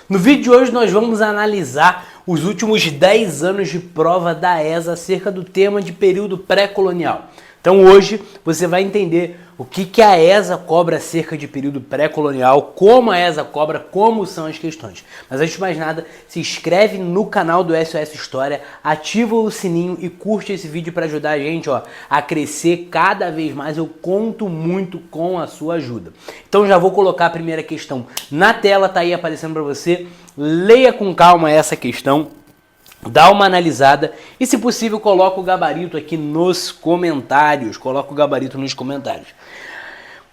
No vídeo de hoje nós vamos analisar os últimos 10 anos de prova da ESA acerca do tema de período pré-colonial. Então hoje você vai entender o que a ESA cobra acerca de período pré-colonial, como a ESA cobra, como são as questões. Mas antes de mais nada, se inscreve no canal do SOS História, ativa o sininho e curte esse vídeo para ajudar a gente a crescer cada vez mais. Eu conto muito com a sua ajuda. Então já vou colocar a primeira questão na tela, tá aí aparecendo para você. Leia com calma essa questão. Dá uma analisada e, se possível, coloca o gabarito aqui nos comentários. Coloca o gabarito nos comentários.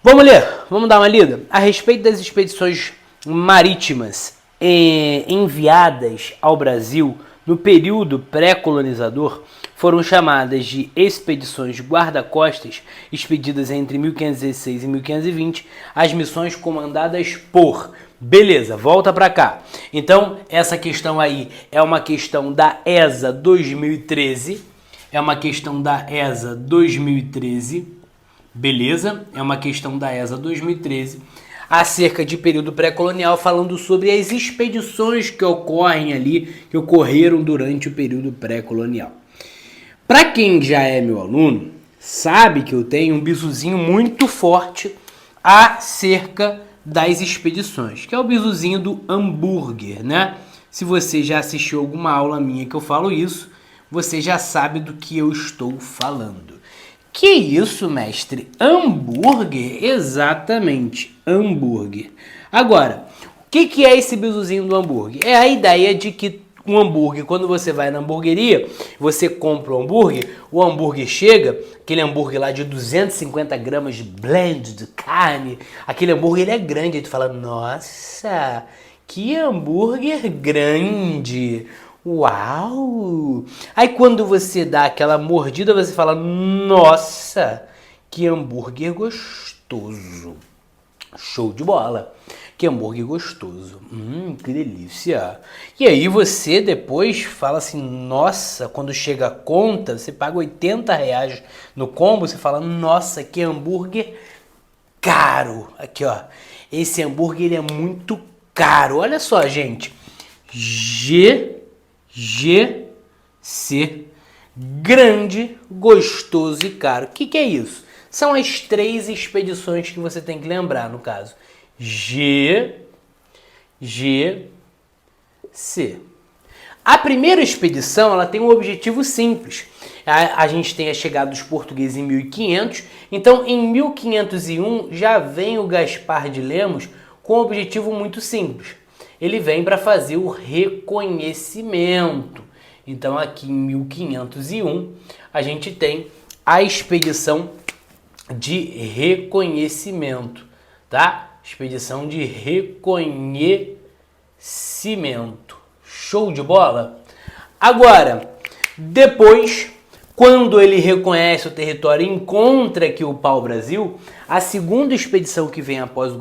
Vamos ler, vamos dar uma lida. A respeito das expedições marítimas enviadas ao Brasil no período pré-colonizador, foram chamadas de expedições guarda-costas, expedidas entre 1516 e 1520, as missões comandadas por... Beleza, volta para cá. Então, essa questão aí é uma questão da ESA 2013. É uma questão da ESA 2013. Beleza? É uma questão da ESA 2013. Acerca de período pré-colonial, falando sobre as expedições que ocorrem ali, que ocorreram durante o período pré-colonial. Para quem já é meu aluno, sabe que eu tenho um bisuzinho muito forte acerca das expedições, que é o bisuzinho do hambúrguer, né? Se você já assistiu alguma aula minha que eu falo isso, você já sabe do que eu estou falando. Que isso, mestre? Hambúrguer? Exatamente, hambúrguer. Agora, o que é esse bisuzinho do hambúrguer? É a ideia de que um hambúrguer, quando você vai na hamburgueria, você compra o hambúrguer chega, aquele hambúrguer lá de 250 gramas de blend de carne, aquele hambúrguer ele é grande, aí tu fala, nossa, que hambúrguer grande, uau! Aí quando você dá aquela mordida, você fala, nossa, que hambúrguer gostoso, show de bola. Que hambúrguer gostoso. Que delícia. E aí você depois fala assim, nossa, quando chega a conta, você paga R$80 no combo, você fala, nossa, que hambúrguer caro. Aqui, ó. Esse hambúrguer ele é muito caro. Olha só, gente. GGC. Grande, gostoso e caro. O que é isso? São as 3 expedições que você tem que lembrar, no caso. GGC. A primeira expedição ela tem um objetivo simples. A gente tem a chegada dos portugueses em 1500, então em 1501 já vem o Gaspar de Lemos com um objetivo muito simples. Ele vem para fazer o reconhecimento. Então aqui em 1501 a gente tem a expedição de reconhecimento, tá? Expedição de reconhecimento. Show de bola? Agora, depois, quando ele reconhece o território e encontra aqui o pau-brasil, a segunda expedição que vem após o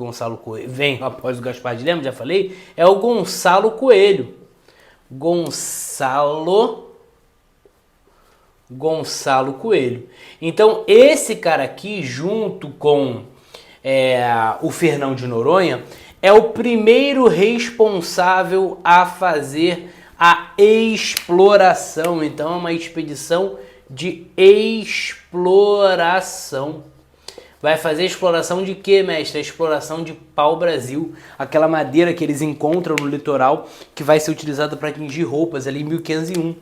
após o Gaspar de Lemos, já falei, é o Gonçalo Coelho. Gonçalo Coelho. Então, esse cara aqui, junto com o Fernão de Noronha, é o primeiro responsável a fazer a exploração. Então é uma expedição de exploração. Vai fazer exploração de quê, mestre? A exploração de pau-brasil, aquela madeira que eles encontram no litoral que vai ser utilizada para tingir roupas ali em 1501.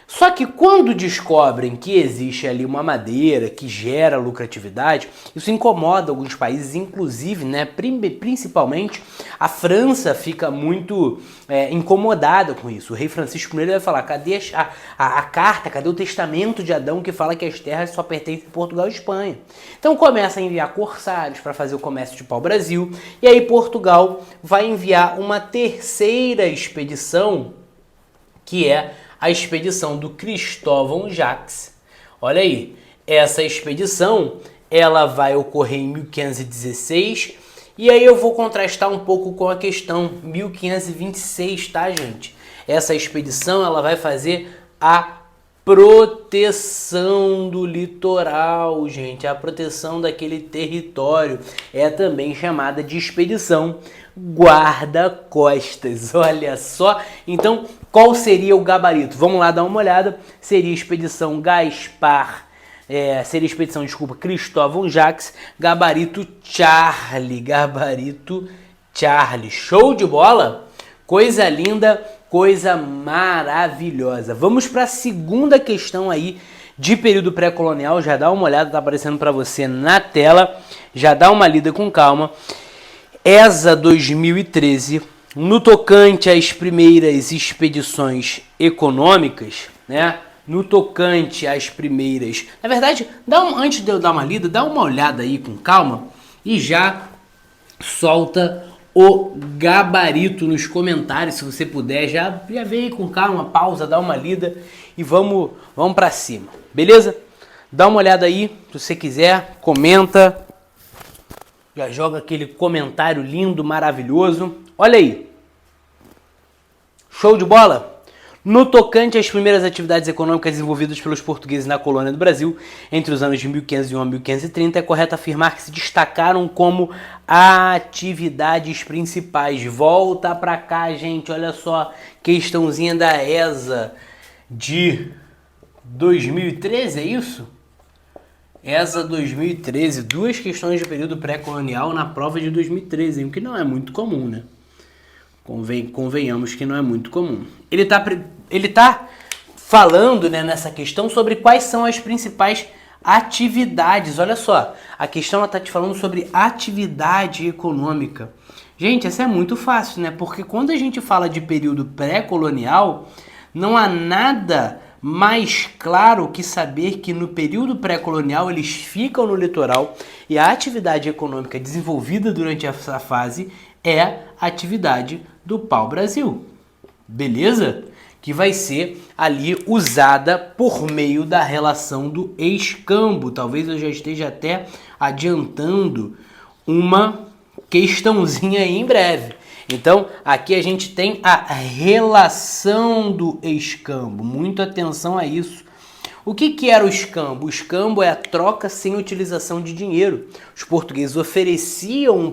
Só que quando descobrem que existe ali uma madeira que gera lucratividade, isso incomoda alguns países, inclusive, né, principalmente a França fica muito incomodada com isso. O rei Francisco I vai falar, cadê a carta, cadê o testamento de Adão que fala que as terras só pertencem a Portugal e Espanha? Então começa a enviar corsários para fazer o comércio de pau-brasil, e aí Portugal vai enviar uma terceira expedição, que é a expedição do Cristóvão Jacques. Olha aí, essa expedição ela vai ocorrer em 1516 e aí eu vou contrastar um pouco com a questão 1526, tá, gente? Essa expedição ela vai fazer a proteção do litoral, gente. A proteção daquele território é também chamada de expedição guarda-costas. Olha só. Então, qual seria o gabarito? Vamos lá dar uma olhada. Seria expedição Cristóvão Jacques, gabarito Charlie. Show de bola? Coisa linda, coisa maravilhosa. Vamos para a segunda questão aí de período pré-colonial. Já dá uma olhada, tá aparecendo para você na tela. Já dá uma lida com calma. ESA 2013, no tocante às primeiras expedições econômicas, né? No tocante às primeiras... Na verdade, antes de eu dar uma lida, dá uma olhada aí com calma e já solta o gabarito nos comentários, se você puder. Já vê aí com calma, pausa, dá uma lida e vamos para cima, beleza? Dá uma olhada aí, se você quiser, comenta, já joga aquele comentário lindo, maravilhoso. Olha aí, show de bola? No tocante às primeiras atividades econômicas desenvolvidas pelos portugueses na colônia do Brasil, entre os anos de 1501 a 1530, é correto afirmar que se destacaram como atividades principais. Volta pra cá, gente, olha só, questãozinha da ESA de 2013, é isso? ESA 2013, duas questões de período pré-colonial na prova de 2013, o que não é muito comum, né? Convenhamos que não é muito comum. Ele tá falando, né, nessa questão sobre quais são as principais atividades. Olha só, a questão está te falando sobre atividade econômica. Gente, essa é muito fácil, né? Porque quando a gente fala de período pré-colonial, não há nada mais claro que saber que no período pré-colonial eles ficam no litoral e a atividade econômica desenvolvida durante essa fase é a atividade do pau-brasil, beleza? Que vai ser ali usada por meio da relação do escambo. Talvez eu já esteja até adiantando uma questãozinha aí em breve. Então, aqui a gente tem a relação do escambo. Muita atenção a isso. O que era o escambo? O escambo é a troca sem utilização de dinheiro. Os portugueses ofereciam um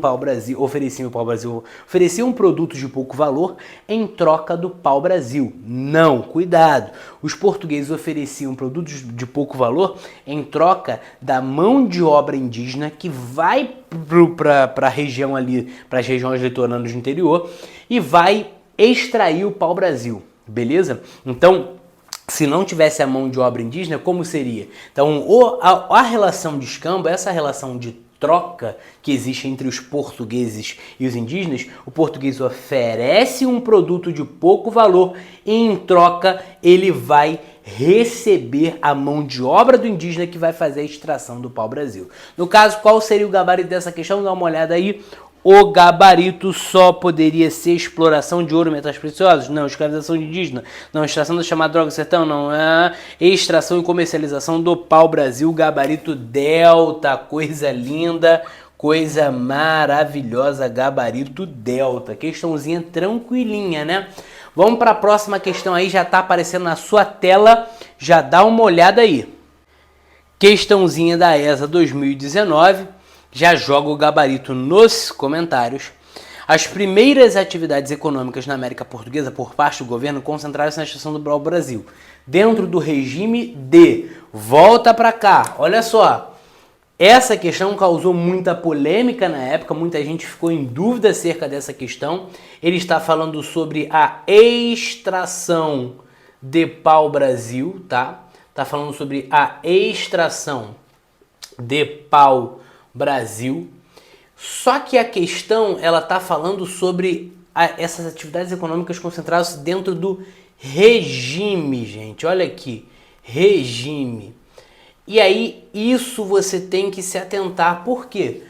produtos de pouco valor em troca do pau-brasil. Não, cuidado. Os portugueses ofereciam produtos de pouco valor em troca da mão de obra indígena que vai para a região ali, para as regiões litorâneas do interior e vai extrair o pau-brasil, beleza? Então, se não tivesse a mão de obra indígena, como seria? Então, a relação de escambo, essa relação de troca que existe entre os portugueses e os indígenas, o português oferece um produto de pouco valor e, em troca, ele vai receber a mão de obra do indígena que vai fazer a extração do pau-brasil. No caso, qual seria o gabarito dessa questão? Dá uma olhada aí. O gabarito só poderia ser exploração de ouro e metais preciosos? Não. Escravização de indígena? Não. Extração da chamada droga do sertão? Não. Extração e comercialização do pau-brasil. Gabarito delta. Coisa linda, coisa maravilhosa. Gabarito delta. Questãozinha tranquilinha, né? Vamos para a próxima questão aí. Já está aparecendo na sua tela. Já dá uma olhada aí. Questãozinha da ESA 2019. Já joga o gabarito nos comentários. As primeiras atividades econômicas na América Portuguesa por parte do governo concentraram-se na extração do pau-brasil, dentro do regime de volta para cá. Olha só, essa questão causou muita polêmica na época, muita gente ficou em dúvida acerca dessa questão. Ele está falando sobre a extração de pau-brasil, tá? Está falando sobre a extração de pau-brasil. Só que a questão, ela tá falando sobre essas atividades econômicas concentradas dentro do regime, gente. Olha aqui, regime. E aí, isso você tem que se atentar. Por quê?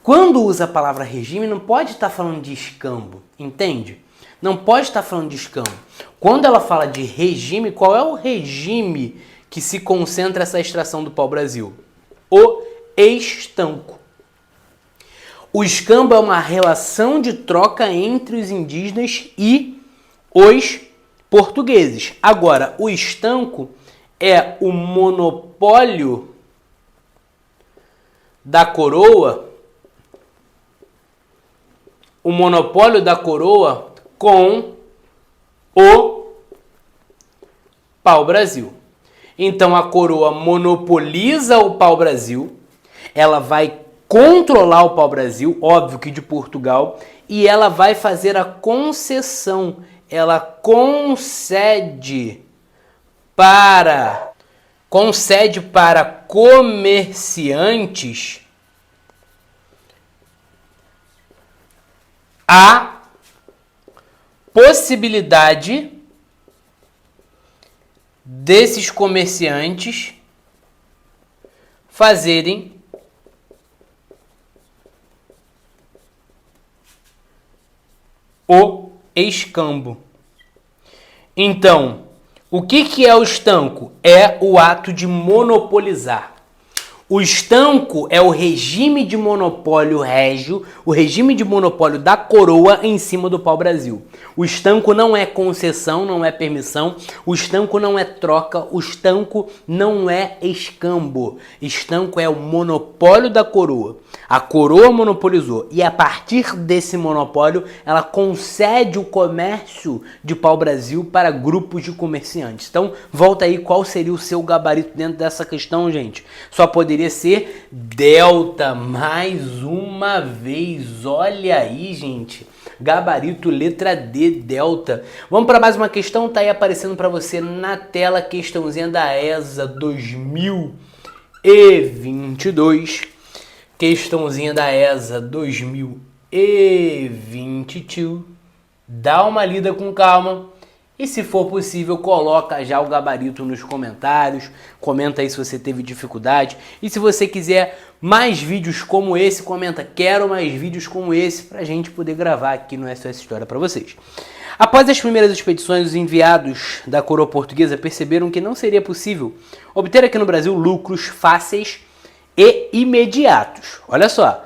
Quando usa a palavra regime, não pode estar falando de escambo, entende? Não pode estar falando de escambo. Quando ela fala de regime, qual é o regime que se concentra essa extração do pau-brasil? O estanco. O escambo é uma relação de troca entre os indígenas e os portugueses. Agora, o estanco é o monopólio da coroa, com o pau-brasil. Então a coroa monopoliza o pau-brasil, ela vai controlar o pau-brasil, óbvio que de Portugal, e ela vai fazer a concessão, ela concede para comerciantes a possibilidade desses comerciantes fazerem o escambo. Então, o que é o estanco? É o ato de monopolizar. O estanco é o regime de monopólio régio, o regime de monopólio da coroa em cima do pau-brasil. O estanco não é concessão, não é permissão, o estanco não é troca, o estanco não é escambo. Estanco é o monopólio da coroa. A coroa monopolizou e a partir desse monopólio ela concede o comércio de pau-brasil para grupos de comerciantes. Então, volta aí, qual seria o seu gabarito dentro dessa questão, gente? Só poderia ser delta, mais uma vez. Olha aí, gente. Gabarito letra D, delta. Vamos para mais uma questão, tá aí aparecendo para você na tela, questãozinha da ESA 2022. Questãozinha da ESA 2022. Dá uma lida com calma. E se for possível, coloca já o gabarito nos comentários, comenta aí se você teve dificuldade. E se você quiser mais vídeos como esse, comenta, quero mais vídeos como esse, pra gente poder gravar aqui no SOS História para vocês. Após as primeiras expedições, os enviados da coroa portuguesa perceberam que não seria possível obter aqui no Brasil lucros fáceis e imediatos. Olha só,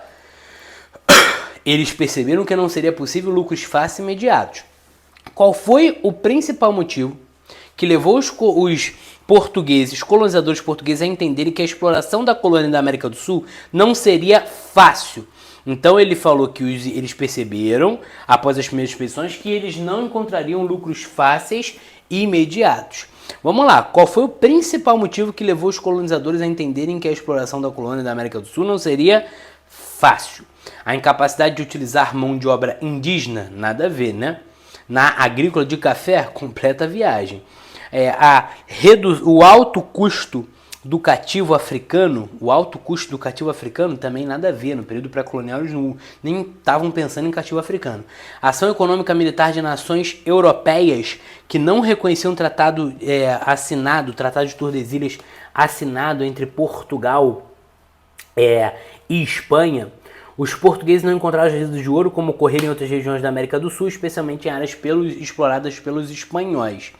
eles perceberam que não seria possível lucros fáceis e imediatos. Qual foi o principal motivo que levou os portugueses, colonizadores portugueses, a entenderem que a exploração da colônia da América do Sul não seria fácil? Então ele falou que eles perceberam, após as primeiras expedições, que eles não encontrariam lucros fáceis e imediatos. Vamos lá, qual foi o principal motivo que levou os colonizadores a entenderem que a exploração da colônia da América do Sul não seria fácil? A incapacidade de utilizar mão de obra indígena? Nada a ver, né? Na agrícola de café, completa viagem. O alto custo do cativo africano, também nada a ver. No período pré-colonial eles nem estavam pensando em cativo africano. A ação econômica militar de nações europeias que não reconheciam o tratado Tratado de Tordesilhas assinado entre Portugal e Espanha. Os portugueses não encontraram os resíduos de ouro como ocorreram em outras regiões da América do Sul, especialmente em áreas exploradas pelos espanhóis.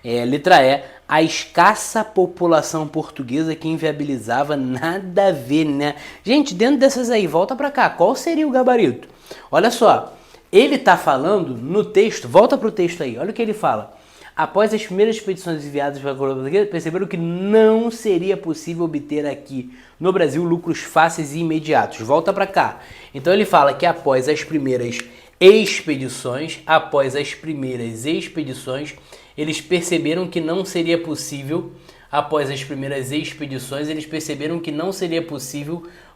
Letra E, a escassa população portuguesa que inviabilizava, nada a ver, né? Gente, dentro dessas aí, volta pra cá, qual seria o gabarito? Olha só, ele tá falando no texto, volta pro texto aí, olha o que ele fala. Após as primeiras expedições enviadas para a coroa portuguesa, perceberam que não seria possível obter aqui no Brasil lucros fáceis e imediatos. Volta para cá. Então ele fala que após as primeiras expedições, eles perceberam que não seria possível,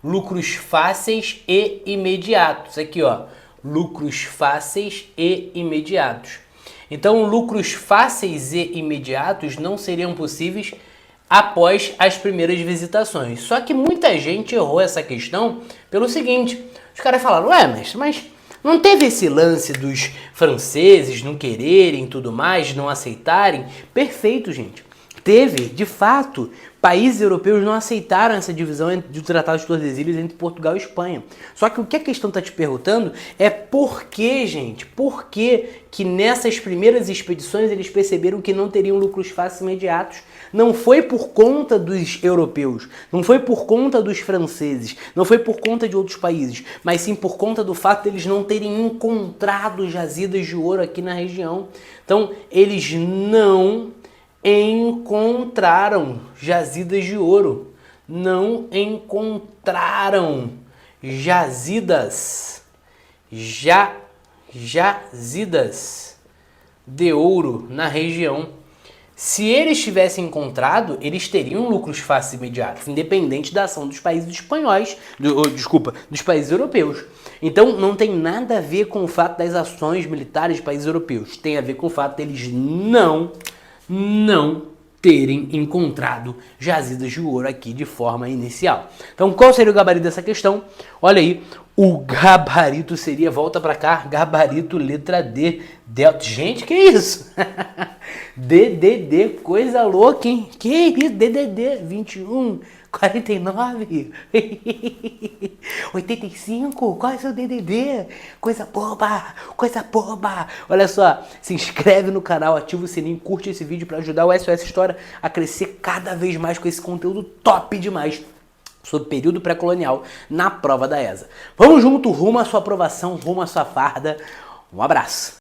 lucros fáceis e imediatos. Aqui, ó, lucros fáceis e imediatos. Então, lucros fáceis e imediatos não seriam possíveis após as primeiras visitações. Só que muita gente errou essa questão pelo seguinte: os caras falaram, mas não teve esse lance dos franceses não quererem tudo mais, não aceitarem? Perfeito, gente. Teve, de fato, países europeus não aceitaram essa divisão do Tratado de Tordesilhas entre Portugal e Espanha. Só que o que a questão está te perguntando é por que, gente? Por que nessas primeiras expedições eles perceberam que não teriam lucros fáceis e imediatos? Não foi por conta dos europeus, não foi por conta dos franceses, não foi por conta de outros países, mas sim por conta do fato de eles não terem encontrado jazidas de ouro aqui na região. Então, eles não encontraram jazidas de ouro. Não encontraram jazidas de ouro na região. Se eles tivessem encontrado, eles teriam lucros fáceis e imediatos, independente da ação dos países espanhóis, dos países europeus. Então não tem nada a ver com o fato das ações militares dos países europeus. Tem a ver com o fato deles não terem encontrado jazidas de ouro aqui de forma inicial. Então qual seria o gabarito dessa questão? Olha aí, o gabarito seria, volta pra cá, gabarito letra D, delta. Gente, que isso? DDD, coisa louca, hein? Que isso? DDD, 21, 49, 85, qual é o seu DDD? Coisa boba, coisa boba. Olha só, se inscreve no canal, ativa o sininho, curte esse vídeo para ajudar o SOS História a crescer cada vez mais com esse conteúdo top demais sobre período pré-colonial na prova da ESA. Vamos junto, rumo à sua aprovação, rumo à sua farda. Um abraço.